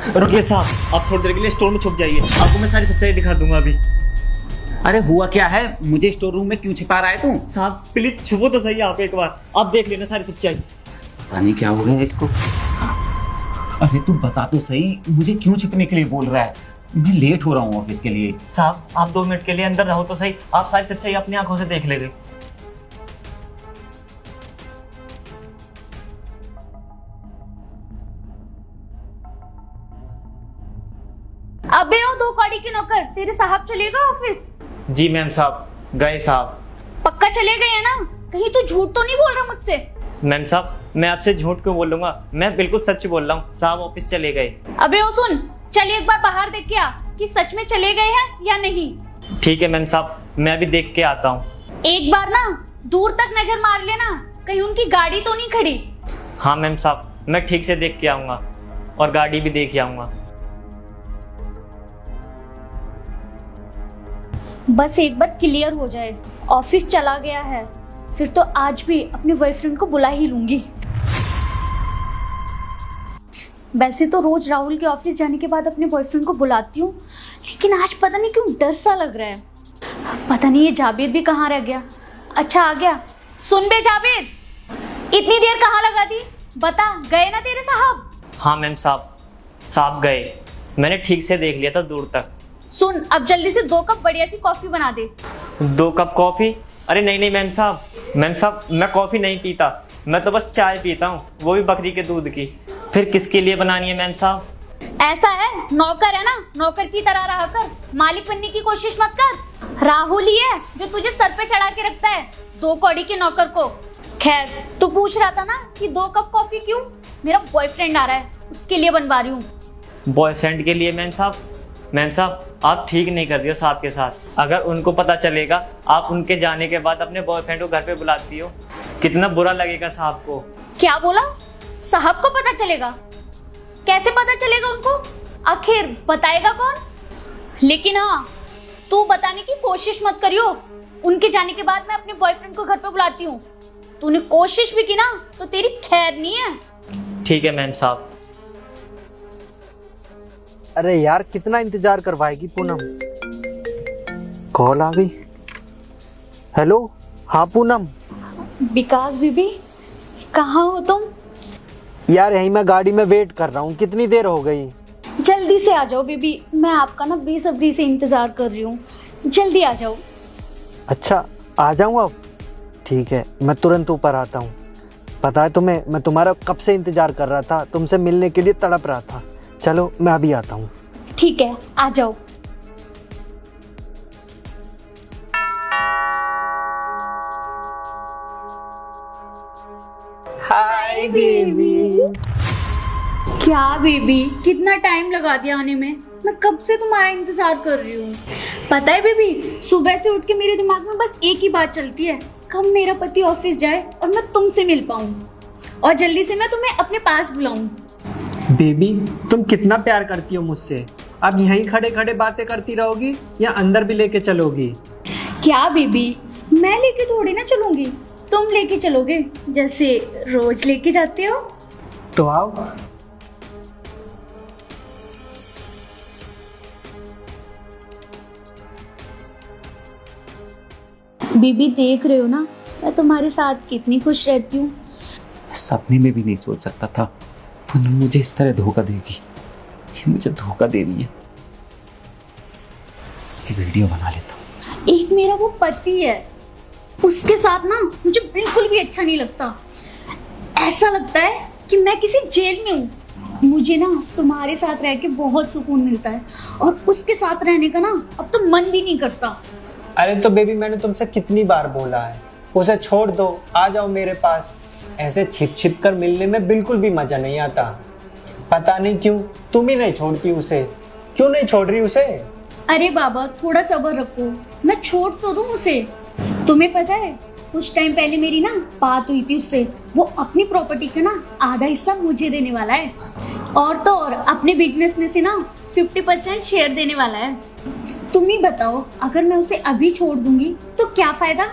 रुकिए साहब, आप थोड़ी देर के लिए स्टोर में छुप जाइए, आपको मैं सारी सच्चाई दिखा दूंगा अभी। अरे हुआ क्या है? मुझे स्टोर रूम में क्यों छिपा रहा है तू? साहब प्लीज छुपो तो सही, आप एक बार आप देख लेना सारी सच्चाई। पता नहीं क्या हो गया इसको। अरे तू बता तो सही, मुझे क्यों छिपने के लिए बोल रहा है? मैं लेट हो रहा हूँ ऑफिस के लिए। साहब आप 2 मिनट के लिए अंदर रहो तो सही, आप सारी सच्चाई अपनी आंखों से देख लेंगे। अबे ओ 2 कौड़ी के नौकर, तेरे साहब चले गए ऑफिस? जी मैम साहब, गए साहब। पक्का चले गए हैं ना? कहीं तू झूठ तो नहीं बोल रहा मुझसे? मैम साहब मैं आपसे झूठ क्यों बोलूंगा, मैं बिल्कुल सच बोल रहा हूँ, साहब ऑफिस चले गए। अबे ओ सुन, चल एक बार बाहर देख के आ कि सच में चले गए हैं या नहीं। ठीक है मैम साहब, मैं अभी देख के आता हूँ। एक बार ना दूर तक नजर मार लेना, कहीं उनकी गाड़ी तो नहीं खड़ी। हाँ मैम साहब, मैं ठीक से देख के आऊंगा और गाड़ी भी देख आऊंगा। बस एक बार क्लियर हो जाए, ऑफिस चला गया है, फिर तो आज भी अपने बॉयफ्रेंड को बुला ही लूंगी। वैसे तो रोज राहुल के ऑफिस जाने के बाद अपने बॉयफ्रेंड को बुलाती हूँ, लेकिन आज पता नहीं क्यों डर सा लग रहा है। पता नहीं ये जावेद भी कहाँ रह गया। अच्छा आ गया। सुन बे जावेद, इतनी देर कहाँ लगा दी? बता, गए ना तेरे साहब? हाँ मैम साहब, साहब गए, मैंने ठीक से देख लिया था दूर तक। सुन, अब जल्दी से 2 कप बढ़िया सी कॉफी बना दे। 2 कप कॉफी? अरे नहीं नहीं मैम साहब, मैं कॉफी नहीं पीता, मैं तो बस चाय पीता हूँ, वो भी बकरी के दूध की। फिर किसके लिए बनानी है मैम साहब? ऐसा है, नौकर है ना, नौकर की तरह रहा कर, मालिक बनने की कोशिश मत कर। राहुल ही है जो तुझे सर पे चढ़ा के रखता है 2 कौड़ी के नौकर को। खैर तू पूछ रहा था ना कि 2 कप कॉफी क्यों? मेरा बॉयफ्रेंड आ रहा है, उसके लिए बनवा रही हूँ। बॉयफ्रेंड के लिए? मैम साहब आप ठीक नहीं कर रही हो साहब के साथ। अगर उनको पता चलेगा आप उनके जाने के बाद अपने बॉयफ्रेंड को घर पे बुलाती हो, कितना बुरा लगेगा साहब को। क्या बोला? साहब को पता चलेगा? कैसे पता चलेगा उनको? आखिर बताएगा कौन? लेकिन हाँ, तू बताने की कोशिश मत करियो। उनके जाने के बाद मैं अपने बॉयफ्रेंड को घर पे बुलाती हूँ। तूने कोशिश भी की ना तो तेरी खैर नहीं है। ठीक है मैम साहब। अरे यार कितना इंतजार करवाएगी पूनम। कॉल आ गई। हेलो, हाँ पूनम। विकास बीबी, कहाँ हो तुम? यार यहीं मैं गाड़ी में वेट कर रहा हूँ, कितनी देर हो गई। जल्दी से आ जाओ बीबी, मैं आपका ना बेसब्री से इंतजार कर रही हूँ, जल्दी आ जाओ। अच्छा आ जाऊँ अब? ठीक है, मैं तुरंत ऊपर आता हूँ। पता है तुम्हें, मैं तुम्हारा कब से इंतजार कर रहा था, तुमसे मिलने के लिए तड़प रहा था। चलो मैं अभी आता हूँ। ठीक है, आ जाओ। Hi baby. क्या बेबी, कितना टाइम लगा दिया आने में? मैं कब से तुम्हारा इंतजार कर रही हूँ। पता है बेबी, सुबह से उठ के मेरे दिमाग में बस एक ही बात चलती है, कब मेरा पति ऑफिस जाए और मैं तुमसे मिल पाऊँ और जल्दी से मैं तुम्हें अपने पास बुलाऊं। बेबी तुम कितना प्यार करती हो मुझसे, अब यहीं खड़े खड़े बातें करती रहोगी या अंदर भी लेके चलोगी? क्या बेबी, मैं लेके थोड़ी ना चलूंगी, तुम लेके चलोगे जैसे रोज लेके जाते हो। तो आओ। बीबी देख रहे हो ना, मैं तुम्हारे साथ कितनी खुश रहती हूँ। सपने में भी नहीं सोच सकता था पूनम मुझे इस तरह धोखा देगी। ये मुझे धोखा दे रही है। ये वीडियो बना लेता हूँ। एक मेरा वो पति है, उसके साथ ना मुझे बिल्कुल भी अच्छा नहीं लगता। ऐसा लगता है कि मैं किसी जेल में हूँ। मुझे ना तुम्हारे साथ रह के बहुत सुकून मिलता है और उसके साथ रहने का ना अब तो मन भी नहीं करता। अरे तो बेबी मैंने तुमसे कितनी बार बोला है, उसे छोड़ दो, आ जाओ मेरे पास। ऐसे छिप छिप कर मिलने में बिल्कुल भी मजा नहीं आता। पता नहीं क्यों तुम ही नहीं छोड़ती उसे। क्यों नहीं छोड़ रही उसे? अरे बाबा थोड़ा सब्र रखो, मैं छोड़ तो दूं उसे। तुम्हें पता है कुछ टाइम पहले मेरी ना बात हुई थी उससे, वो अपनी प्रॉपर्टी का ना आधा हिस्सा मुझे देने वाला है और तो और अपने बिजनेस में से ना 50% शेयर देने वाला है। तुम ही बताओ, अगर मैं उसे अभी छोड़ दूंगी तो क्या फायदा?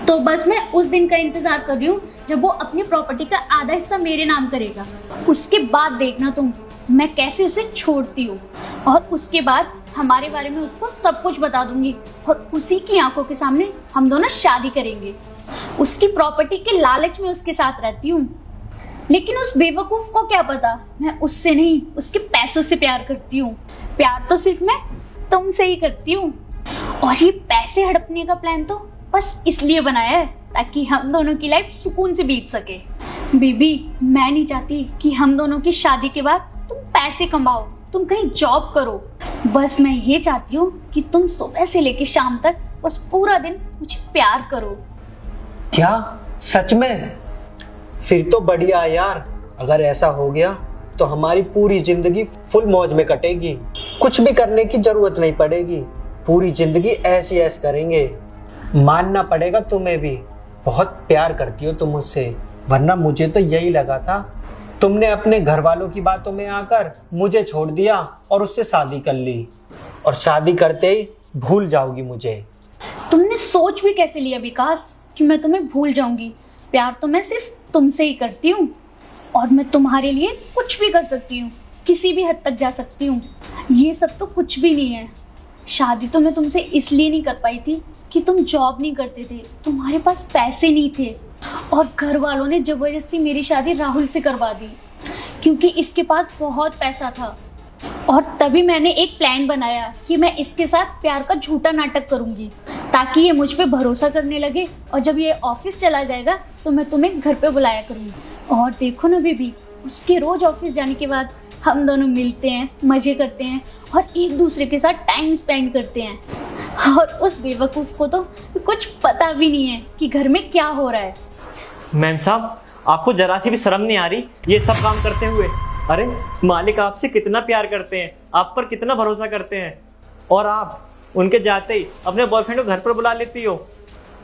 तो बस मैं उस दिन का इंतजार कर रही हूँ जब वो अपनी प्रॉपर्टी का आधा हिस्सा मेरे नाम करेगा। उसके बाद देखना तुम मैं कैसे उसे छोड़ती हूँ, और उसके बाद हमारे बारे में उसको सब कुछ बता दूंगी और उसी की आंखों के सामने हम दोनों शादी करेंगे। उसकी प्रॉपर्टी के लालच में उसके साथ रहती हूँ, लेकिन उस बेवकूफ को क्या पता मैं उससे नहीं उसके पैसों से प्यार करती हूँ। प्यार तो सिर्फ मैं तुमसे ही करती हूँ, और ये पैसे हड़पने का प्लान तो बस इसलिए बनाया है ताकि हम दोनों की लाइफ सुकून से बीत सके। बेबी, मैं नहीं चाहती कि हम दोनों की शादी के बाद तुम पैसे कमाओ, तुम कहीं जॉब करो। बस मैं ये चाहती हूँ कि तुम सुबह से लेकर शाम तक बस पूरा दिन मुझे प्यार करो। क्या सच में? फिर तो बढ़िया यार, अगर ऐसा हो गया तो हमारी पूरी जिंदगी फुल मौज में कटेगी, कुछ भी करने की जरूरत नहीं पड़ेगी, पूरी जिंदगी ऐसी ऐश करेंगे। मानना पड़ेगा तुम्हें भी, बहुत प्यार करती हो तुम मुझसे, वरना मुझे तो यही लगा था तुमने अपने घर वालों की बातों में आकर मुझे छोड़ दिया और उससे शादी कर ली, और शादी करते ही भूल जाओगी मुझे। तुमने सोच भी कैसे लिया विकास कि मैं तुम्हें भूल जाऊंगी? प्यार तो मैं सिर्फ तुमसे ही करती हूँ, और मैं तुम्हारे लिए कुछ भी कर सकती हूँ, किसी भी हद तक जा सकती हूँ। ये सब तो कुछ भी नहीं है। शादी तो मैं तुमसे इसलिए नहीं कर पाई थी कि तुम जॉब नहीं करते थे, तुम्हारे पास पैसे नहीं थे, और घर वालों ने जबरदस्ती मेरी शादी राहुल से करवा दी क्योंकि इसके पास बहुत पैसा था। और तभी मैंने एक प्लान बनाया कि मैं इसके साथ प्यार का झूठा नाटक करूंगी ताकि ये मुझ पे भरोसा करने लगे, और जब ये ऑफिस चला जाएगा तो मैं तुम्हें घर पे बुलाया करूंगी। और देखो ना बेबी, उसके रोज ऑफिस जाने के बाद हम दोनों मिलते हैं, मजे करते हैं और एक दूसरे के साथ टाइम स्पेंड करते हैं, और उस बेवकूफ को तो कुछ पता भी नहीं है कि घर में क्या हो रहा है। मैम साहब, आपको जरा सी भी शर्म नहीं आ रही ये सब काम करते हुए? अरे मालिक आपसे कितना प्यार करते हैं, आप पर कितना भरोसा करते हैं, और आप उनके जाते ही अपने बॉयफ्रेंड को घर पर बुला लेती हो।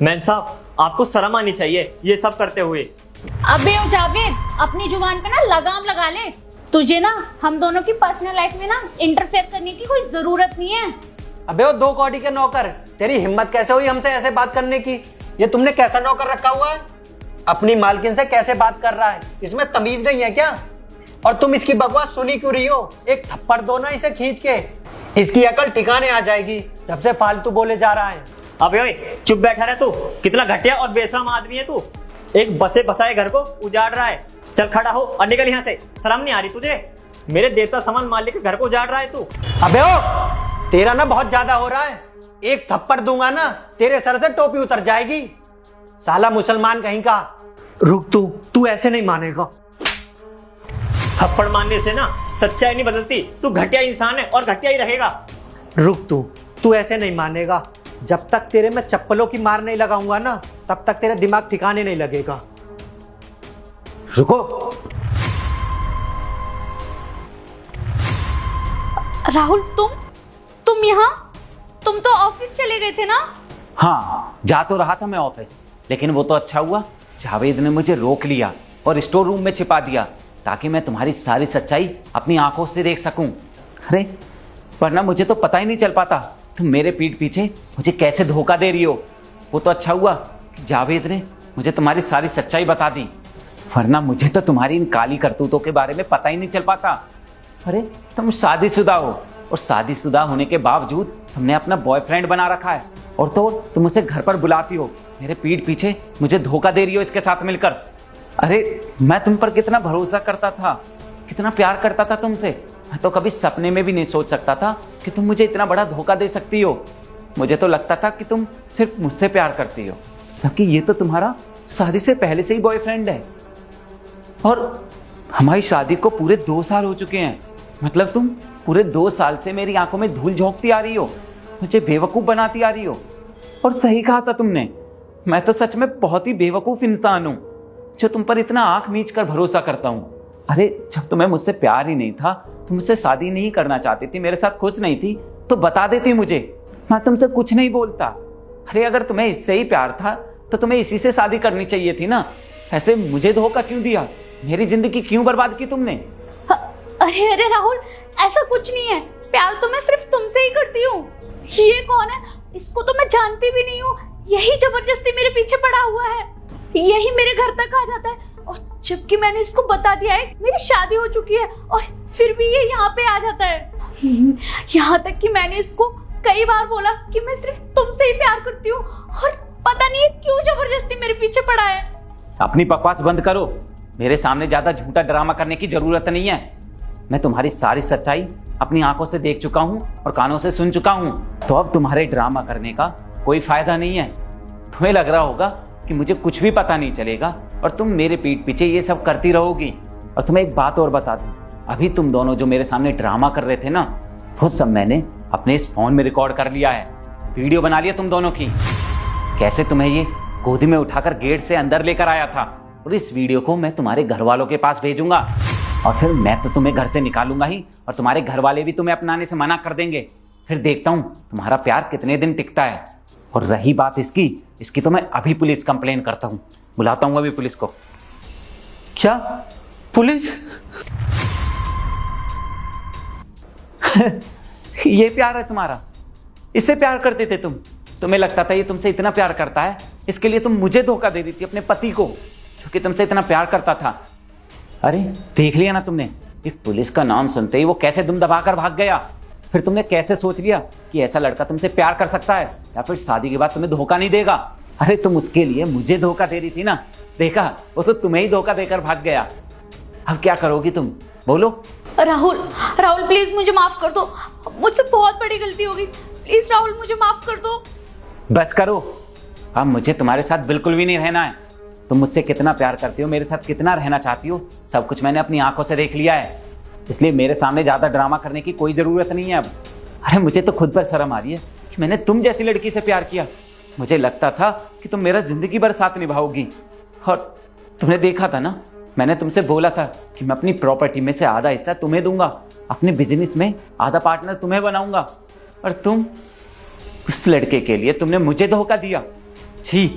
मैम साहब, आपको शर्म आनी चाहिए ये सब करते हुए। अबे ओ जावेद, अपनी जुबान पे ना लगाम लगा ले। तुझे ना हम दोनों की पर्सनल लाइफ में ना इंटरफेयर करने की कोई जरूरत नहीं है। अबे वो 2 कौड़ी के नौकर, तेरी हिम्मत कैसे हुई हमसे ऐसे बात करने की? ये तुमने कैसा नौकर रखा हुआ है? अपनी मालकिन से कैसे बात कर रहा है, इसमें तमीज नहीं है क्या? और तुम इसकी बकवास सुनी क्यों रही हो? एक थप्पड़ दो ना इसे खींच के, इसकी अकल ठिकाने आ जाएगी जब से फालतू बोले जा रहा है। अबे ओए, चुप बैठा रहे तू, कितना घटिया और बेशरम आदमी है तू। एक बसे बसाए घर को उजाड़ रहा है। चल खड़ा हो और निकल यहाँ से। शर्म नहीं आ रही तुझे? मेरे देवता समान मालिक के घर को उजाड़ रहा है तू। अबे ओ, तेरा ना बहुत ज्यादा हो रहा है, एक थप्पड़ दूंगा ना तेरे सर से टोपी उतर जाएगी, साला मुसलमान कहीं का। रुक, तू ऐसे नहीं मानेगा। थप्पड़ मारने से ना सच्चाई नहीं बदलती, तू घटिया इंसान है और घटिया ही रहेगा। रुक, तू ऐसे नहीं मानेगा। जब तक तेरे में चप्पलों की मार नहीं लगाऊंगा ना, तब तक तेरा दिमाग ठिकाने नहीं लगेगा। रुको। राहुल, तुम यहाँ? तुम तो ऑफिस चले गए थे ना? हाँ, जा तो रहा था मैं ऑफिस, लेकिन वो तो अच्छा हुआ जावेद ने मुझे रोक लिया और स्टोर रूम में छिपा दिया ताकि मैं तुम्हारी सारी सच्चाई अपनी आंखों से देख सकूं। अरे वरना मुझे तो पता ही नहीं चल पाता तुम मेरे पीठ पीछे मुझे कैसे धोखा दे रही हो। वो तो अच्छा हुआ कि जावेद ने मुझे तुम्हारी सारी सच्चाई बता दी, वरना मुझे तो तुम्हारी इन काली करतूतों के बारे में पता ही नहीं चल पाता। अरे तुम शादीशुदा हो, और शादीशुदा होने के बावजूद तुमने अपना बॉयफ्रेंड बना रखा है, और तो तुम उसे घर पर बुलाती हो, मेरे पीठ पीछे मुझे धोखा दे रही हो इसके साथ मिलकर। अरे मैं तुम पर कितना भरोसा करता था, कितना प्यार करता था तुमसे। मैं तो कभी सपने में भी नहीं सोच सकता था कि तुम मुझे इतना बड़ा धोखा दे सकती हो। मुझे तो लगता था कि तुम सिर्फ मुझसे प्यार करती हो, जबकि ये तो तुम्हारा शादी से पहले से ही बॉयफ्रेंड है। और हमारी शादी को पूरे 2 साल हो चुके हैं, मतलब तुम पूरे 2 साल से मेरी आंखों में धूल झोंकती आ रही हो, मुझे बेवकूफ़ बनाती आ रही हो। और सही कहा था तुमने, मैं तो सच में बहुत ही बेवकूफ़ इंसान हूँ जो तुम पर इतना आंख मीच कर भरोसा करता हूँ। अरे जब तुम्हें मुझसे प्यार ही नहीं था, तुम मुझसे शादी नहीं करना चाहती थी, मेरे साथ खुश नहीं थी, तो बता देती मुझे, मैं तुमसे कुछ नहीं बोलता। अरे अगर तुम्हें इससे ही प्यार था तो तुम्हें इसी से शादी करनी चाहिए थी ना। ऐसे मुझे धोखा क्यों दिया, मेरी जिंदगी क्यों बर्बाद की तुमने? अरे राहुल, ऐसा कुछ नहीं है, प्यार तो मैं सिर्फ तुमसे ही करती हूँ। ये कौन है? इसको तो मैं जानती भी नहीं हूँ, यही जबरदस्ती मेरे पीछे पड़ा हुआ है, यही मेरे घर तक आ जाता है और जबकि मैंने इसको बता दिया है मेरी शादी हो चुकी है, और फिर भी ये यहाँ पे आ जाता है। यहाँ तक कि मैंने इसको कई बार बोला कि मैं सिर्फ तुमसे ही प्यार करती हूँ, और पता नहीं क्यों जबरदस्ती मेरे पीछे पड़ा है। अपनी बकवास बंद करो, मेरे सामने ज्यादा झूठा ड्रामा करने की जरूरत नहीं है। मैं तुम्हारी सारी सच्चाई अपनी आंखों से देख चुका हूं और कानों से सुन चुका हूं, तो अब तुम्हारे ड्रामा करने का कोई फायदा नहीं है। तुम्हें लग रहा होगा कि मुझे कुछ भी पता नहीं चलेगा और तुम मेरे पीठ पीछे ये सब करती रहोगी। और तुम्हें एक बात और बता दूं, अभी तुम दोनों जो मेरे सामने ड्रामा कर रहे थे ना, वो सब मैंने अपने इस फोन में रिकॉर्ड कर लिया है, वीडियो बना लिया तुम दोनों की। कैसे तुम्हें ये गोदी में उठाकर गेट से अंदर लेकर आया था, और इस वीडियो को मैं तुम्हारे घर वालों के पास भेजूंगा, और फिर मैं तो तुम्हें घर से निकालूंगा ही, और तुम्हारे घर वाले भी तुम्हें अपनाने से मना कर देंगे। फिर देखता हूं तुम्हारा प्यार कितने दिन टिकता है। और रही बात इसकी तो मैं अभी पुलिस कंप्लेन करता हूं, बुलाता हूं अभी पुलिस को। क्या पुलिस? ये प्यार है तुम्हारा? इससे प्यार करते थे तुम? तुम्हें लगता था ये तुमसे इतना प्यार करता है, इसके लिए तुम मुझे धोखा दे दी थी, अपने पति को, क्योंकि तुमसे इतना प्यार करता था। अरे देख लिया ना तुमने, एक पुलिस का नाम सुनते ही वो कैसे दुम दबाकर भाग गया। फिर तुमने कैसे सोच लिया कि ऐसा लड़का तुमसे प्यार कर सकता है, या फिर शादी के बाद तुम्हें धोखा नहीं देगा। अरे तुम उसके लिए मुझे धोखा दे रही थी ना, देखा, वो तो तुम्हें ही धोखा देकर भाग गया। अब क्या करोगी तुम, बोलो? राहुल, राहुल प्लीज मुझे माफ कर दो, मुझसे बहुत बड़ी गलती होगी, प्लीज राहुल मुझे माफ कर दो। बस करो, अब मुझे तुम्हारे साथ बिल्कुल भी नहीं रहना है। तुम मुझसे कितना प्यार करती हो, मेरे साथ कितना रहना चाहती हो, सब कुछ मैंने अपनी आंखों से देख लिया है, इसलिए मेरे सामने ज्यादा ड्रामा करने की कोई जरूरत नहीं है अब। अरे मुझे तो खुद पर शर्म आ रही है कि मैंने तुम जैसी लड़की से प्यार किया। मुझे लगता था कि तुम मेरा जिंदगी भर साथ निभाओगी, और तुमने देखा था ना, मैंने तुमसे बोला था कि मैं अपनी प्रॉपर्टी में से आधा हिस्सा तुम्हें दूंगा, अपने बिजनेस में आधा पार्टनर तुम्हें बनाऊंगा, और तुम, उस लड़के के लिए तुमने मुझे धोखा दिया। छी।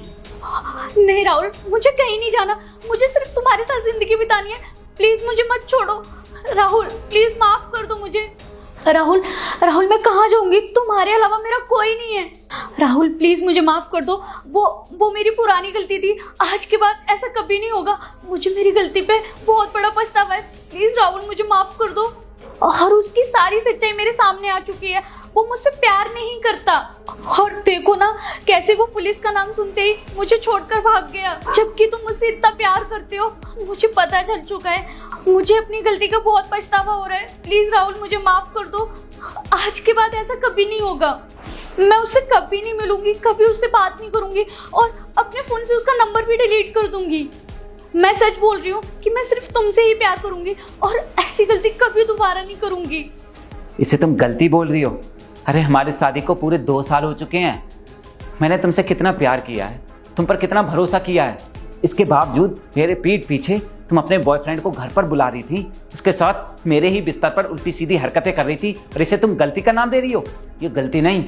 नहीं राहुल, मुझे कहीं नहीं जाना, मुझे सिर्फ तुम्हारे साथ जिंदगी बितानी है, प्लीज मुझे मत छोड़ो। राहुल प्लीज माफ कर दो मुझे। राहुल, राहुल मैं कहाँ जाऊंगी, तुम्हारे अलावा मेरा कोई नहीं है। राहुल प्लीज मुझे माफ कर दो, वो मेरी पुरानी गलती थी, आज के बाद ऐसा कभी नहीं होगा। मुझे मेरी गलती पे बहुत बड़ा पछतावा है, प्लीज राहुल मुझे माफ कर दो। और उसकी सारी सच्चाई मेरे सामने आ चुकी है, वो मुझसे प्यार नहीं करता, और देखो ना कैसे वो पुलिस का नाम सुनते ही मुझे छोड़कर भाग गया, जबकि तुम मुझसे इतना प्यार करते हो। मुझे पता चल चुका है, मुझे अपनी गलती का बहुत पछतावा हो रहा है, प्लीज राहुल मुझे माफ कर दो। आज के बाद ऐसा कभी नहीं होगा, मैं उससे कभी नहीं मिलूंगी, कभी उससे बात नहीं करूंगी, और अपने फोन से उसका नंबर भी डिलीट कर दूंगी। मैं सच बोल रही हूँ कि मैं सिर्फ तुमसे ही प्यार करूंगी, और ऐसी गलती कभी दोबारा नहीं करूंगी। इसे तुम गलती बोल रही हो? अरे हमारी शादी को पूरे 2 साल हो चुके हैं, मैंने तुमसे कितना प्यार किया है, तुम पर कितना भरोसा किया है, इसके बावजूद मेरे पीठ पीछे तुम अपने बॉयफ्रेंड को घर पर बुला रही थी, उसके साथ मेरे ही बिस्तर पर उल्टी सीधी हरकतें कर रही थी, और इसे तुम गलती का नाम दे रही हो? ये गलती नहीं,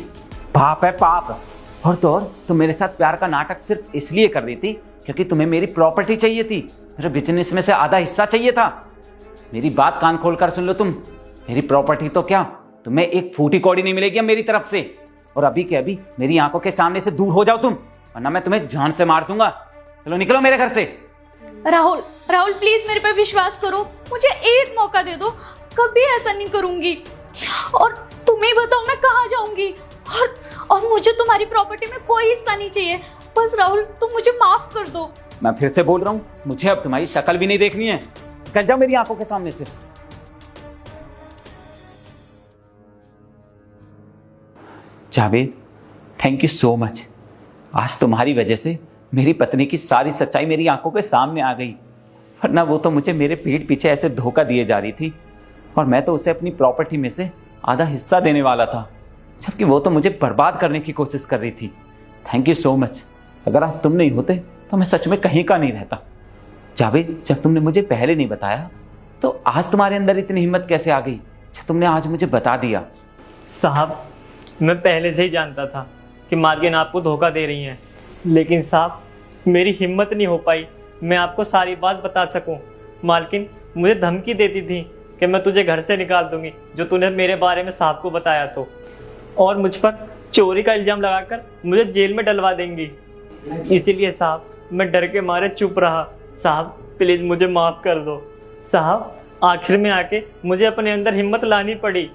पाप है, पाप। और तो और तुम मेरे साथ प्यार का नाटक सिर्फ इसलिए कर रही थी क्योंकि तुम्हें मेरी प्रॉपर्टी चाहिए थी, मेरे बिजनेस में से आधा हिस्सा चाहिए था। मेरी बात कान खोल कर सुन लो तुम, मेरी प्रॉपर्टी तो क्या, तुम्हें एक फूटी कौड़ी नहीं मिलेगी मेरी तरफ से, और अभी के अभी मेरी आंखों के सामने से दूर हो जाओ तुम, वरना मैं तुम्हें जान से मार दूंगा। चलो निकलो मेरे घर से। राहुल, राहुल प्लीज मेरे पे विश्वास करो, मुझे एक मौका दे दो, कभी ऐसा नहीं करूंगी। और तुम्हें बताओ मैं कहाँ जाऊंगी, और मुझे तुम्हारी प्रॉपर्टी में कोई हिस्सा नहीं चाहिए, बस राहुल तुम मुझे माफ कर दो। मैं फिर से बोल रहा हूं, मुझे अब तुम्हारी शक्ल भी नहीं देखनी है, निकल जाओ मेरी आंखों के सामने से। Javed, thank you so much, आज तुम्हारी वजह से मेरी पत्नी की सारी सच्चाई मेरी आंखों के सामने आ गई, वरना वो तो मुझे मेरे पीठ पीछे ऐसे धोखा दिए जा रही थी, और मैं तो उसे अपनी प्रॉपर्टी में से आधा हिस्सा देने वाला था, जबकि वो तो मुझे बर्बाद करने की कोशिश कर रही थी। थैंक यू सो मच, अगर आज तुम नहीं होते तो मैं सच में कहीं का नहीं रहता। जावेद, जब तुमने मुझे पहले नहीं बताया तो आज तुम्हारे अंदर इतनी हिम्मत कैसे आ गई जब तुमने आज मुझे बता दिया? साहब, मैं पहले से ही जानता था कि मार्गिन आपको धोखा दे रही हैं, लेकिन साहब मेरी हिम्मत नहीं हो पाई मैं आपको सारी बात बता सकूं। मालकिन मुझे धमकी देती थी कि मैं तुझे घर से निकाल दूंगी जो तूने मेरे बारे में साहब को बताया तो, और मुझ पर चोरी का इल्जाम लगाकर मुझे जेल में डलवा देंगी। इसीलिए साहब मैं डर के मारे चुप रहा, साहब प्लीज मुझे माफ कर दो। साहब आखिर में आके मुझे अपने अंदर हिम्मत लानी पड़ी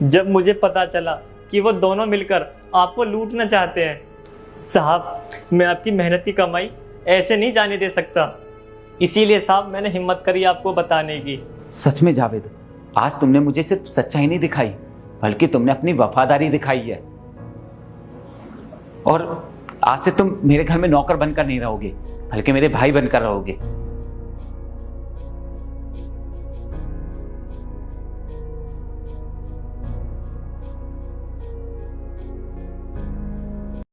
जब मुझे पता चला कि वो दोनों मिलकर आपको लूटना चाहते हैं। साहब मैं आपकी मेहनत की कमाई ऐसे नहीं जाने दे सकता, इसीलिए साहब मैंने हिम्मत करी आपको बताने की। सच में जावेद, आज तुमने मुझे सिर्फ सच्चाई नहीं दिखाई बल्कि तुमने अपनी वफादारी दिखाई है। और आज से तुम मेरे घर में नौकर बनकर नहीं रहोगे बल्कि मेरे भाई बनकर रहोगे।